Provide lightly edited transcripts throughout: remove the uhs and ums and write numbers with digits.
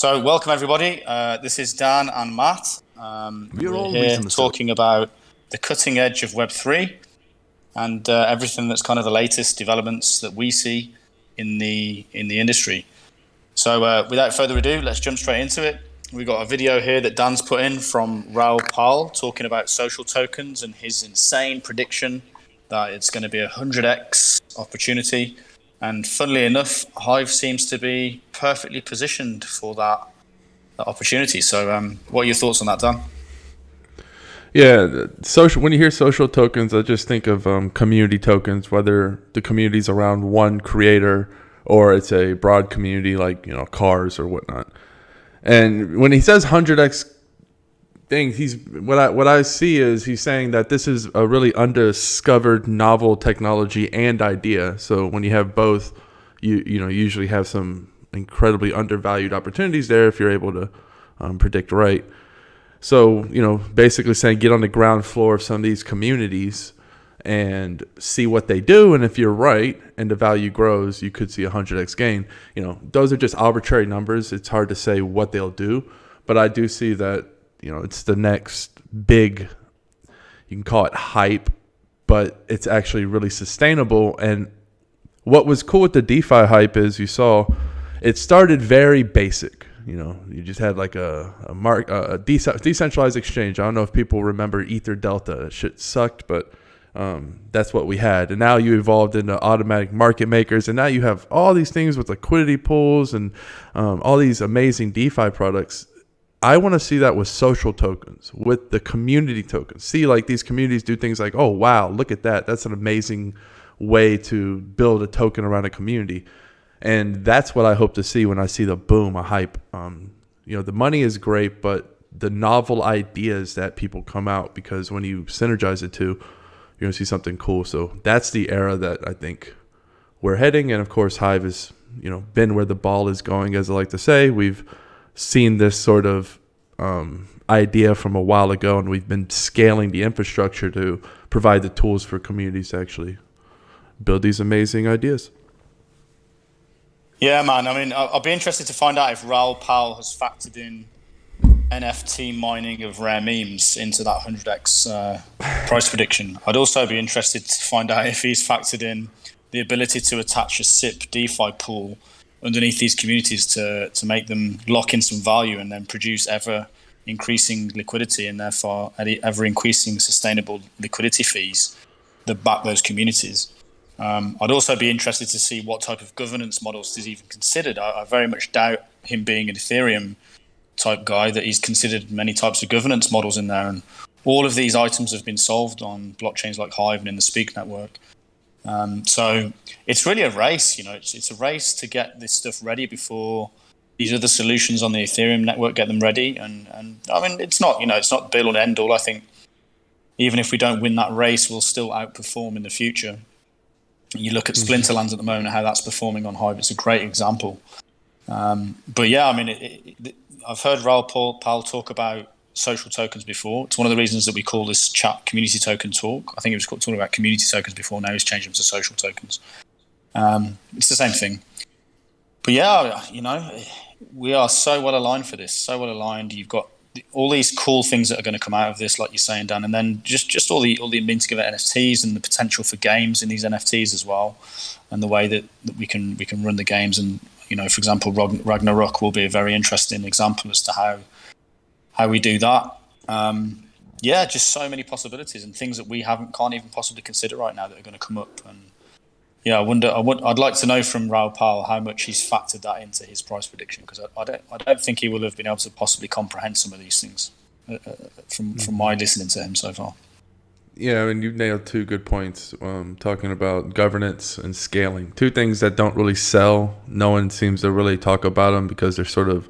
So, welcome everybody. This is Dan and Matt. We're here talking about the cutting edge of Web3 and everything that's kind of the latest developments that we see in the industry. So, without further ado, let's jump straight into it. We've got a video here that Dan's put in from Raoul Pal talking about social tokens and his insane prediction that it's going to be a 100x opportunity. And funnily enough, Hive seems to be perfectly positioned for that opportunity. So what are your thoughts on that, Dan? Yeah, social. When you hear social tokens, I just think of community tokens, whether the community's around one creator or it's a broad community like, cars or whatnot. And when he says 100x things, what I see is he's saying that this is a really undiscovered novel technology and idea. So when you have both, you usually have some incredibly undervalued opportunities there if you're able to predict right. So basically saying get on the ground floor of some of these communities and see what they do, and if you're right and the value grows, you could see a 100x gain. Those are just arbitrary numbers. It's hard to say what they'll do, but I do see that it's the next big, you can call it hype, but it's actually really sustainable. And what was cool with the DeFi hype is you saw it started very basic. You just had like a decentralized exchange. I don't know if people remember Ether Delta. Shit sucked, but that's what we had. And now you evolved into automatic market makers, and now you have all these things with liquidity pools and all these amazing DeFi products. I want to see that with social tokens, with the community tokens. See, like these communities do things like, oh, wow, look at that. That's an amazing way to build a token around a community. And that's what I hope to see when I see the boom, a hype. The money is great, but the novel ideas that people come out, because when you synergize it too, you're going to see something cool. So that's the era that I think we're heading. And of course, Hive has, been where the ball is going, as I like to say. We've seen this sort of idea from a while ago, and we've been scaling the infrastructure to provide the tools for communities to actually build these amazing ideas. Yeah, man. I mean, I'll be interested to find out if Raoul Pal has factored in NFT mining of rare memes into that 100x price prediction. I'd also be interested to find out if he's factored in the ability to attach a SIP DeFi pool underneath these communities to make them lock in some value and then produce ever increasing liquidity and therefore ever increasing sustainable liquidity fees that back those communities. I'd also be interested to see what type of governance models he's even considered. I very much doubt him being an Ethereum type guy, that he's considered many types of governance models in there. And all of these items have been solved on blockchains like Hive and in the Speak network. So it's really a race, it's a race to get this stuff ready before these other solutions on the Ethereum network get them ready. And I mean, it's not the be all and end all. I think even if we don't win that race, we'll still outperform in the future. You look at Splinterlands at the moment, how that's performing on Hive. It's a great example. But yeah, I mean, I've heard Raoul Pal talk about social tokens before. It's one of the reasons that we call this chat community token talk. I think he was talking about community tokens before. Now he's changed them to social tokens. It's the same thing. But yeah, we are so well aligned for this. So well aligned. You've got all these cool things that are going to come out of this, like you're saying, Dan, and then just all the minting of NFTs and the potential for games in these NFTs as well, and the way that we can run the games. And for example, Ragnarok will be a very interesting example as to how we do that. Just so many possibilities and things that we can't even possibly consider right now that are going to come up. And yeah, I'd like to know from Raoul Pal how much he's factored that into his price prediction, because I don't think he will have been able to possibly comprehend some of these things from my listening to him so far. Yeah, and you nailed two good points, talking about governance and scaling. Two things that don't really sell. No one seems to really talk about them because they're sort of,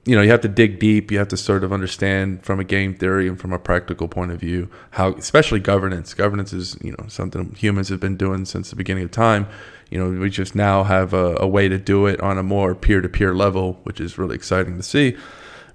you have to dig deep. You have to sort of understand from a game theory and from a practical point of view how, especially governance. Governance is, something humans have been doing since the beginning of time. We just now have a way to do it on a more peer-to-peer level, which is really exciting to see.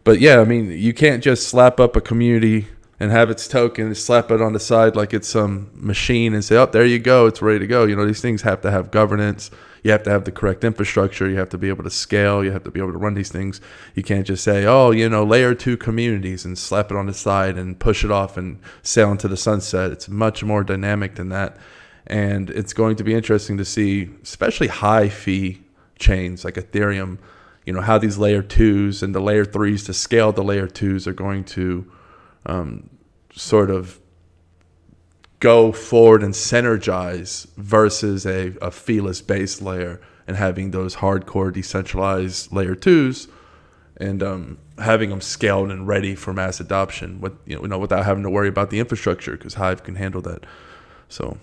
But yeah, I mean, you can't just slap up a community and have its token, slap it on the side like it's some machine and say, oh, there you go, it's ready to go. These things have to have governance. You have to have the correct infrastructure. You have to be able to scale. You have to be able to run these things. You can't just say, oh, layer 2 communities and slap it on the side and push it off and sail into the sunset. It's much more dynamic than that. And it's going to be interesting to see, especially high fee chains like Ethereum, how these layer 2s and the layer 3s to scale the layer 2s are going to sort of go forward and synergize versus a feeless base layer and having those hardcore decentralized layer 2s and having them scaled and ready for mass adoption without having to worry about the infrastructure, because Hive can handle that. So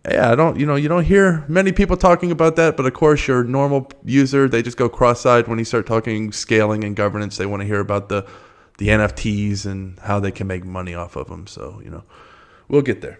I don't you don't hear many people talking about that, but of course your normal user, they just go cross-eyed when you start talking scaling and governance. They want to hear about the NFTs and how they can make money off of them. So we'll get there.